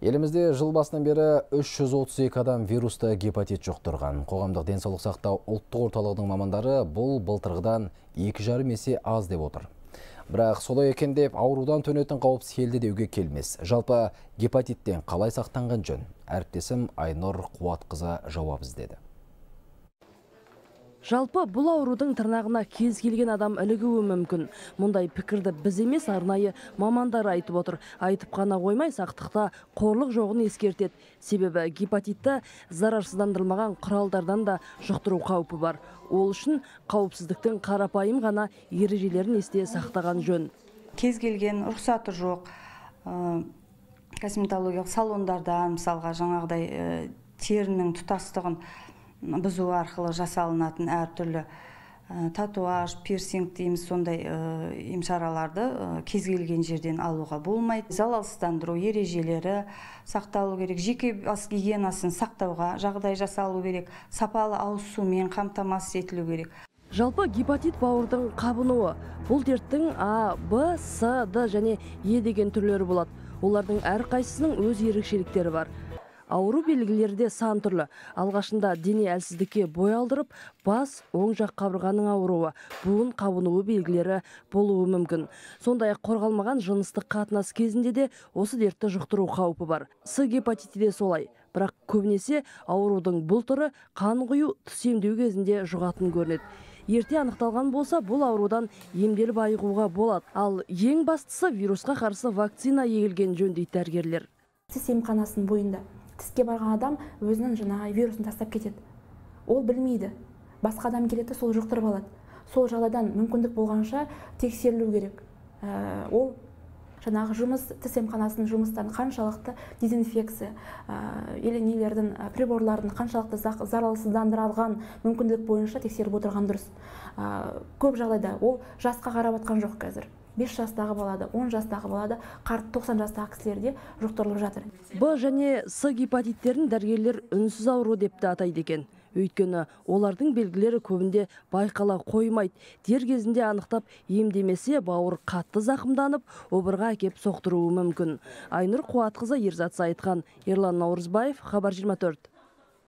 Елімізде жыл басынан бері 332 адам вирусты гепатит жұқтырған. Қоғамдық денсаулық сақтау ұлттық орталығының мамандары бұл былтырғыдан 2,5 есе аз деп отыр. Бірақ солай екен деп аурудан төнетін қауіпсіз елді деуге келмес. Жалпы гепатиттен қалай сақтанған жөн? Әріптесім Айнұр Қуатқызы жауап іздеді. Жалпы бұл аурудың тырнағына кез келген адам ілігуі мүмкін. Мұндай пікірді біз емес, арнайы мамандар айтып отыр. Айтып қана қоймай, сақтықта қорлық жоғын ескертеді. Себебі гепатитті зарарсыздандырылмаған құралдардан да жұқтыру қаупі бар. Ол үшін қауіпсіздіктің қарапайым ғана ережелерін есте сақтаған жөн. Кез келген рұқсаты жоқ косметологиялық салондарда, мысалға жаңағыдай терінің тұтастығын бұзу арқылы жасалынатын әртүрлі татуаж, пирсинг дейміз, сондай емшараларды кез келген жерден алуға болмайды. Залалсыздандыру ережелері сақталу керек, жеке бас гигиенасын сақтауға жағдай жасалу керек, сапалы ауыз сумен қамтамасыз етілу керек. Жалпы гепатит бауырдың қабынуы. Бұл дерттің А, Б, С, Д және Е деген түрлері болады. Олардың әрқайсысының өз ерекшеліктері бар. Ауру белгілері де сан түрлі. Алғашында дене әлсіздікке бой алдырып, бас, оң жақ қабырғаның ауруы, буын қабынуы белгілері болуы мүмкін. Сондай-ақ қорғалмаған жыныстық қатынас кезінде де осы дертті жұқтыру қаупі бар. С гепатиті де солай. Бірақ көбінесе аурудың бұл түрі қан құю, тіс емдеу кезінде жұғатын көрінеді. Ерте анықталған болса, бұл аурудан емделіп айығуға болады. Ал ең бастысы вирусқа қарсы вакцина егілген жөн дейді дәрігерлер. Тіс емханасының бойында тіске барған адам өзінің жаңағы вирусын тастап кетеді. Ол білмейді. Басқа адам келеді, сол жұқтырып алады. Сол жағдайдан мүмкіндік болғанша тексерілу керек. Ол жаңағы тіс емханасының жұмыстарын қаншалықты дезинфекция, нелердің, приборлардың қаншалықты зарарсыздандырылған мүмкіндік бойынша тексеріп отырған дұрыс. Көп жағдайда ол жасқа қарап атқан жоқ қазір. 5 жастағы балада, 10 жастағы балада, 90 жастағы кісілерде жұқтырылып жатыр. Б және С гепатиттерін дәрігерлер үнсіз ауру деп те атайды екен. Өйткені олардың белгілері көбінде байқала қоймайды. Дер кезінде анықтап емдемесе, бауыр қатты зақымданып, обырға әкеп соқтыруы мүмкін. Айнұр Қуатқызы, Ерзат Сайтхан, Ерлан Наурызбаев, Хабар 24.